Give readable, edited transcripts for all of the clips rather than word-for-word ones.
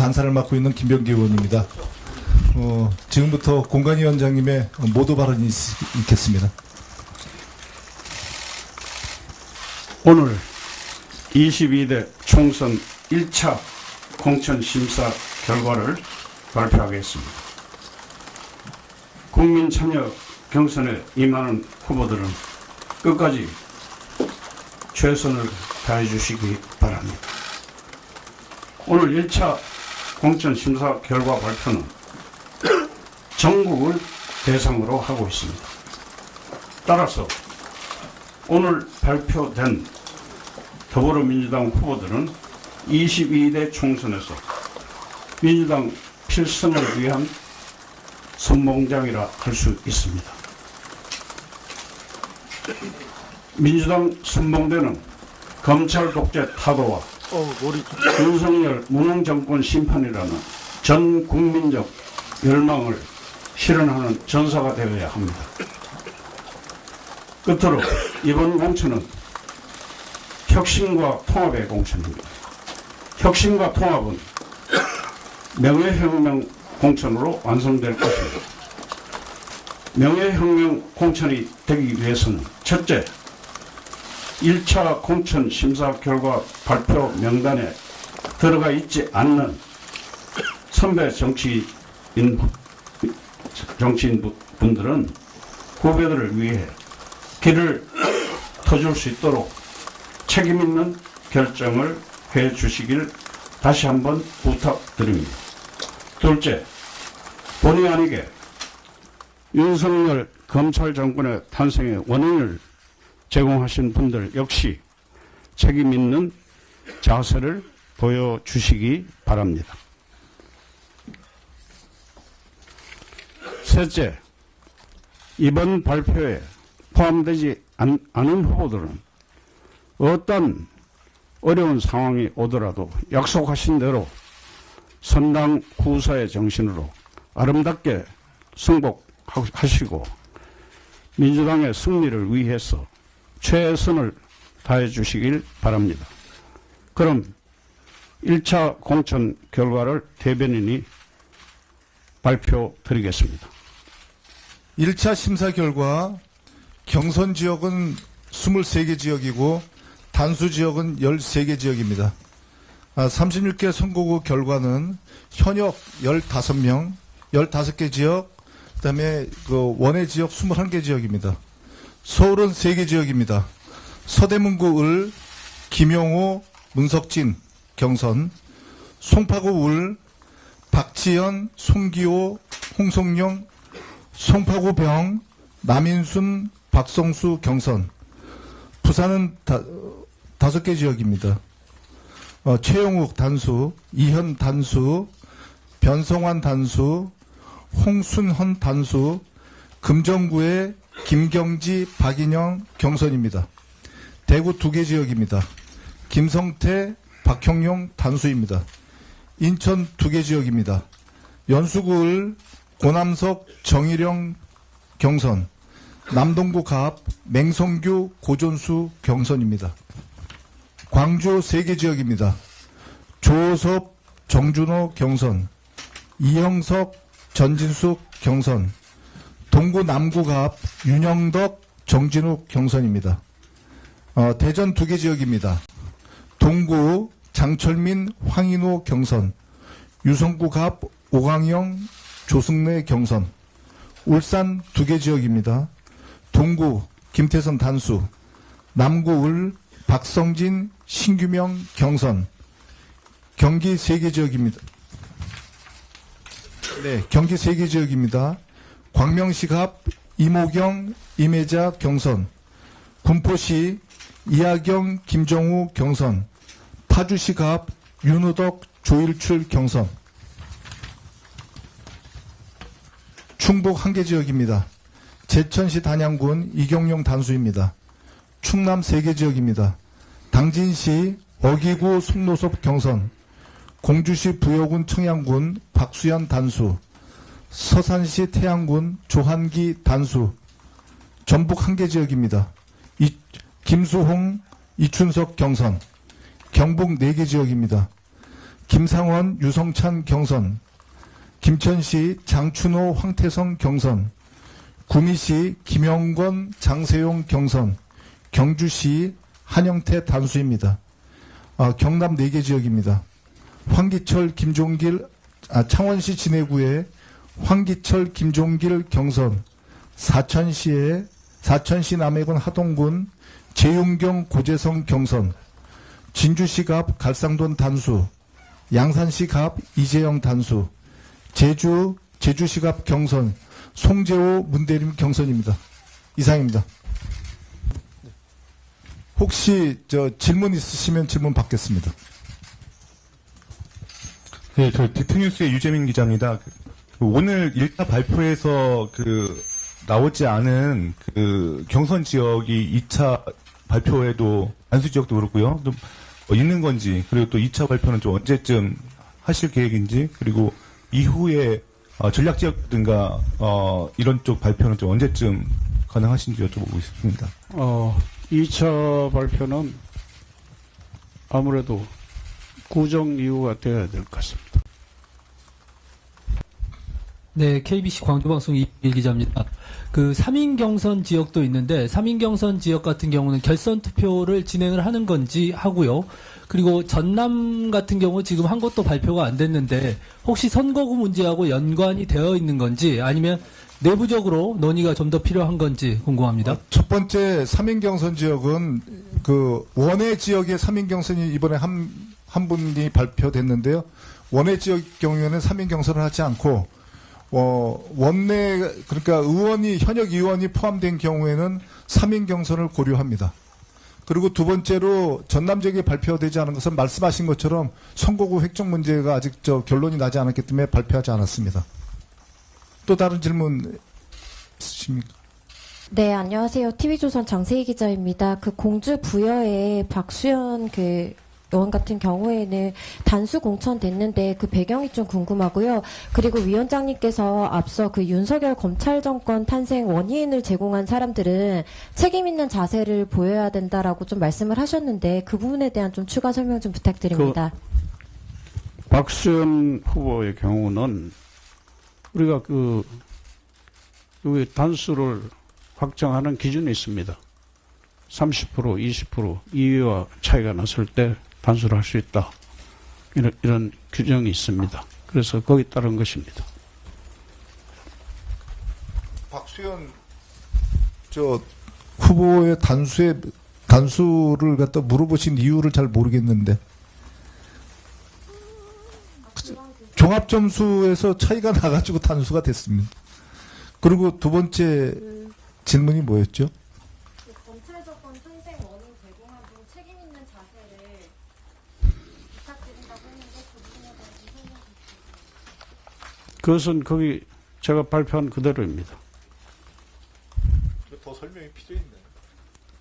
간사를 맡고 있는 김병기 의원입니다. 지금부터 공관위원장님의 모두 발언이 있겠습니다. 오늘 22대 총선 1차 공천심사 결과를 발표하겠습니다. 국민참여 경선에 임하는 후보들은 끝까지 최선을 다해 주시기 바랍니다. 오늘 1차 공천심사 결과 발표는 전국을 대상으로 하고 있습니다. 따라서 오늘 발표된 더불어민주당 후보들은 22대 총선에서 민주당 필승을 위한 선봉장이라 할 수 있습니다. 민주당 선봉대는 검찰 독재 타도와 윤석열 무능정권 심판이라는 전 국민적 열망을 실현하는 전사가 되어야 합니다. 끝으로 이번 공천은 혁신과 통합의 공천입니다. 혁신과 통합은 명예혁명 공천으로 완성될 것입니다. 명예혁명 공천이 되기 위해서는 첫째, 1차 공천 심사 결과 발표 명단에 들어가 있지 않는 선배 정치인분들은 후배들을 위해 길을 터줄 수 있도록 책임있는 결정을 해 주시길 다시 한번 부탁드립니다. 둘째, 본의 아니게 윤석열 검찰 정권의 탄생의 원인을 제공하신 분들 역시 책임있는 자세를 보여주시기 바랍니다. 셋째, 이번 발표에 포함되지 않은 후보들은 어떤 어려운 상황이 오더라도 약속하신 대로 선당 후사의 정신으로 아름답게 승복하시고 민주당의 승리를 위해서 최선을 다해 주시길 바랍니다. 그럼 1차 공천 결과를 대변인이 발표드리겠습니다. 1차 심사 결과 경선 지역은 23개 지역이고 단수 지역은 13개 지역입니다. 36개 선거구 결과는 현역 15명, 15개 지역, 그 다음에 원외 지역 21개 지역입니다. 서울은 3개 지역입니다. 서대문구 을, 김용호, 문석진 경선, 송파구 을, 박지현, 송기호, 홍성영, 송파구 병, 남인순, 박성수 경선, 부산은 5개 지역입니다. 최영욱 단수, 이현 단수, 변성환 단수, 홍순헌 단수, 금정구의 김경지, 박인영 경선입니다. 대구 2개 지역입니다. 김성태, 박형용 단수입니다. 인천 2개 지역입니다. 연수구 을, 고남석, 정일영 경선, 남동구 갑, 맹성규, 고존수 경선입니다. 광주 3개 지역입니다. 조섭, 정준호 경선, 이형석, 전진숙 경선, 동구 남구 갑, 윤영덕, 정진욱 경선입니다. 대전 2개 지역입니다. 동구, 장철민, 황인호 경선, 유성구 갑, 오광영, 조승래 경선, 울산 2개 지역입니다. 동구, 김태선 단수, 남구 을, 박성진, 신규명 경선, 경기 3개 지역입니다. 네, 경기 3개 지역입니다. 광명시 갑, 이모경, 임혜자 경선, 군포시 이하경, 김정우 경선, 파주시 갑, 윤우덕, 조일출 경선, 충북 1개 지역입니다. 제천시 단양군 이경용 단수입니다. 충남 3개 지역입니다. 당진시 어기구 송노섭 경선, 공주시 부여군 청양군 박수현 단수, 서산시 태양군 조한기 단수, 전북 1개 지역입니다. 김수홍, 이춘석 경선, 경북 4개 지역입니다. 김상원, 유성찬 경선, 김천시 장춘호, 황태성 경선, 구미시 김영권, 장세용 경선, 경주시 한영태 단수입니다. 경남 4개 지역입니다. 황기철, 김종길, 창원시 진해구에 황기철, 김종길 경선, 사천시 남해군 하동군 재윤경, 고재성 경선, 진주시 갑 갈상돈 단수, 양산시 갑 이재영 단수, 제주시 갑 경선, 송재호, 문대림 경선입니다. 이상입니다. 혹시 질문 있으시면 질문 받겠습니다. 네, 저 디트뉴스의 유재민 기자입니다. 오늘 1차 발표에서 나오지 않은 경선 지역이 2차 발표에도 안수 지역도 그렇고요. 좀 있는 건지, 그리고 또 2차 발표는 좀 언제쯤 하실 계획인지, 그리고 이후에 전략 지역든가 이런 쪽 발표는 좀 언제쯤 가능하신지 여쭤보고 싶습니다. 2차 발표는 아무래도 구정 이후가 되어야 될 것 같습니다. 네, KBC 광주방송 이일 기자입니다. 3인 경선 지역도 있는데 3인 경선 지역 같은 경우는 결선 투표를 진행을 하는 건지 하고요. 그리고 전남 같은 경우 지금 한 것도 발표가 안 됐는데 혹시 선거구 문제하고 연관이 되어 있는 건지 아니면 내부적으로 논의가 좀 더 필요한 건지 궁금합니다. 첫 번째 3인 경선 지역은 원외 지역의 3인 경선이 이번에 한 분이 발표됐는데요. 원외 지역 경우에는 3인 경선을 하지 않고 원내 그러니까 현역 의원이 포함된 경우에는 3인 경선을 고려합니다. 그리고 두 번째로 전남 지역에 발표되지 않은 것은 말씀하신 것처럼 선거구 획정 문제가 아직 결론이 나지 않았기 때문에 발표하지 않았습니다. 또 다른 질문 있으십니까? 네, 안녕하세요. TV조선 장세희 기자입니다. 공주 부여의 박수현 의원 같은 경우에는 단수 공천됐는데 배경이 좀 궁금하고요. 그리고 위원장님께서 앞서 윤석열 검찰 정권 탄생 원인을 제공한 사람들은 책임 있는 자세를 보여야 된다라고 좀 말씀을 하셨는데 그 부분에 대한 좀 추가 설명 좀 부탁드립니다. 박수현 후보의 경우는 우리가 여기 단수를 확정하는 기준이 있습니다. 30%, 20% 이의와 차이가 났을 때 단수를 할 수 있다. 이런 규정이 있습니다. 그래서 거기에 따른 것입니다. 박수현 후보의 단수를 갖다 물어보신 이유를 잘 모르겠는데 종합 점수에서 차이가 나가지고 단수가 됐습니다. 그리고 두 번째 질문이 뭐였죠? 검찰 정권 탄생 원인 제공한 분 책임 있는 자세를 부탁드린다고 했는데 그 부분에 대한 설명 좀 부탁드립니다. 그것은 거기 제가 발표한 그대로입니다. 더 설명이 필요 있네.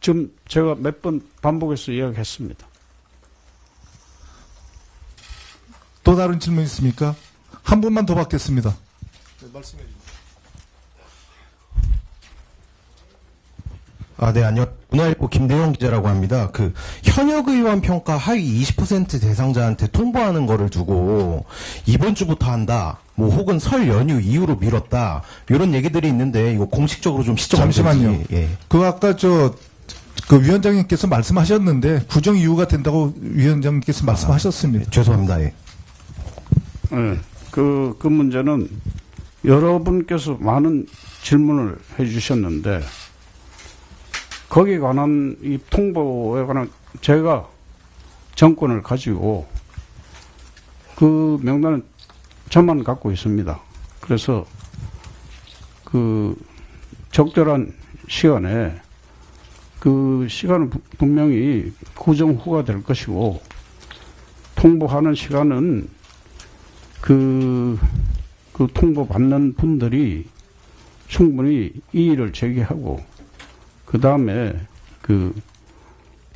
지금 제가 몇 번 반복해서 이야기했습니다. 또 다른 질문 있습니까? 한 분만 더 받겠습니다. 네, 말씀해 주세요. 네, 안녕. 문화일보 김대용 기자라고 합니다. 현역 의원 평가 하위 20% 대상자한테 통보하는 거를 두고 이번 주부터 한다. 혹은 설 연휴 이후로 미뤘다. 이런 얘기들이 있는데 이거 공식적으로 좀 시정. 잠시만요. 예. 아까 위원장님께서 말씀하셨는데 구정 이유가 된다고 위원장님께서 말씀하셨습니다. 죄송합니다. 예. 네, 그 문제는 여러분께서 많은 질문을 해주셨는데 거기에 관한 이 통보에 관한 제가 정권을 가지고 그 명단은 저만 갖고 있습니다. 그래서 적절한 시간에 시간은 분명히 구정 후가 될 것이고 통보하는 시간은 통보 받는 분들이 충분히 이의를 제기하고 그 다음에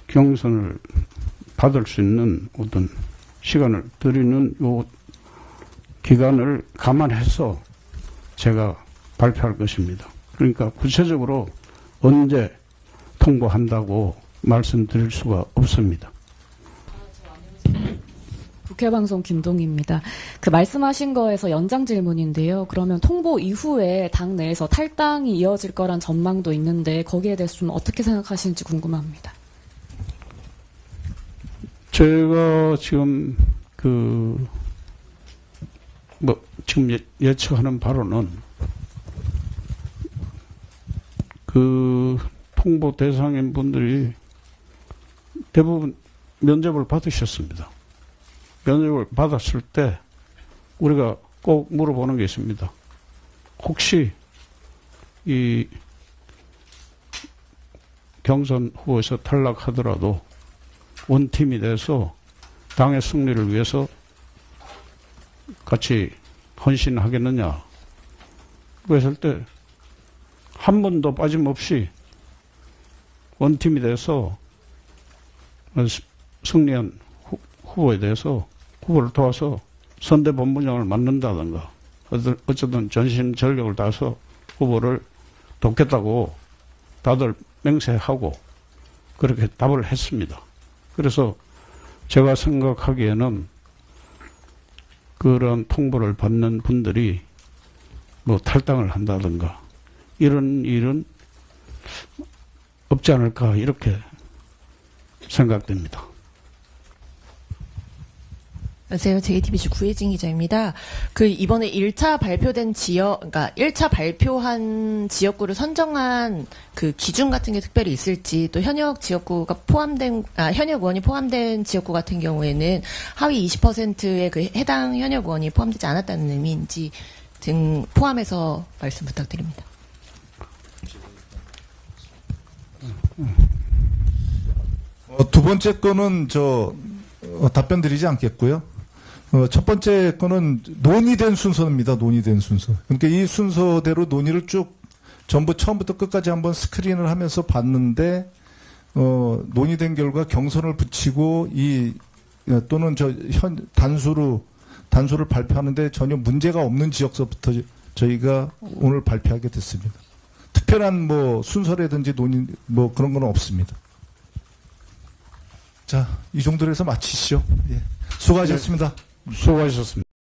경선을 받을 수 있는 어떤 시간을 드리는 요 기간을 감안해서 제가 발표할 것입니다. 그러니까 구체적으로 언제 통보한다고 말씀드릴 수가 없습니다. 국회방송 김동희입니다. 그 말씀하신 거에서 연장 질문인데요. 그러면 통보 이후에 당 내에서 탈당이 이어질 거란 전망도 있는데 거기에 대해서 좀 어떻게 생각하시는지 궁금합니다. 제가 지금 지금 예측하는 바로는 통보 대상인 분들이 대부분 면접을 받으셨습니다. 면접을 받았을 때 우리가 꼭 물어보는 게 있습니다. 혹시 이 경선 후보에서 탈락하더라도 원팀이 돼서 당의 승리를 위해서 같이 헌신하겠느냐. 그랬을 때 한 번도 빠짐없이 원팀이 돼서 승리한 후보에 대해서 후보를 도와서 선대본부장을 맡는다든가 어쨌든 전신전력을 다해서 후보를 돕겠다고 다들 맹세하고 그렇게 답을 했습니다. 그래서 제가 생각하기에는 그런 통보를 받는 분들이 뭐 탈당을 한다든가 이런 일은 없지 않을까 이렇게 생각됩니다. 안녕하세요. JTBC 구혜진 기자입니다. 이번에 1차 발표된 그러니까 1차 발표한 지역구를 선정한 기준 같은 게 특별히 있을지, 또 현역 지역구가 현역 의원이 포함된 지역구 같은 경우에는 하위 20%의 해당 현역 의원이 포함되지 않았다는 의미인지 등 포함해서 말씀 부탁드립니다. 두 번째 거는 답변 드리지 않겠고요. 첫 번째 거는 논의된 순서입니다. 논의된 순서. 그러니까 이 순서대로 논의를 쭉 전부 처음부터 끝까지 한번 스크린을 하면서 봤는데 논의된 결과 경선을 붙이고 또는 단수를 발표하는데 전혀 문제가 없는 지역서부터 저희가 오늘 발표하게 됐습니다. 특별한 순서라든지 논의 그런 건 없습니다. 자, 이 정도로 해서 마치시죠. 예. 수고하셨습니다. 수고하셨습니다.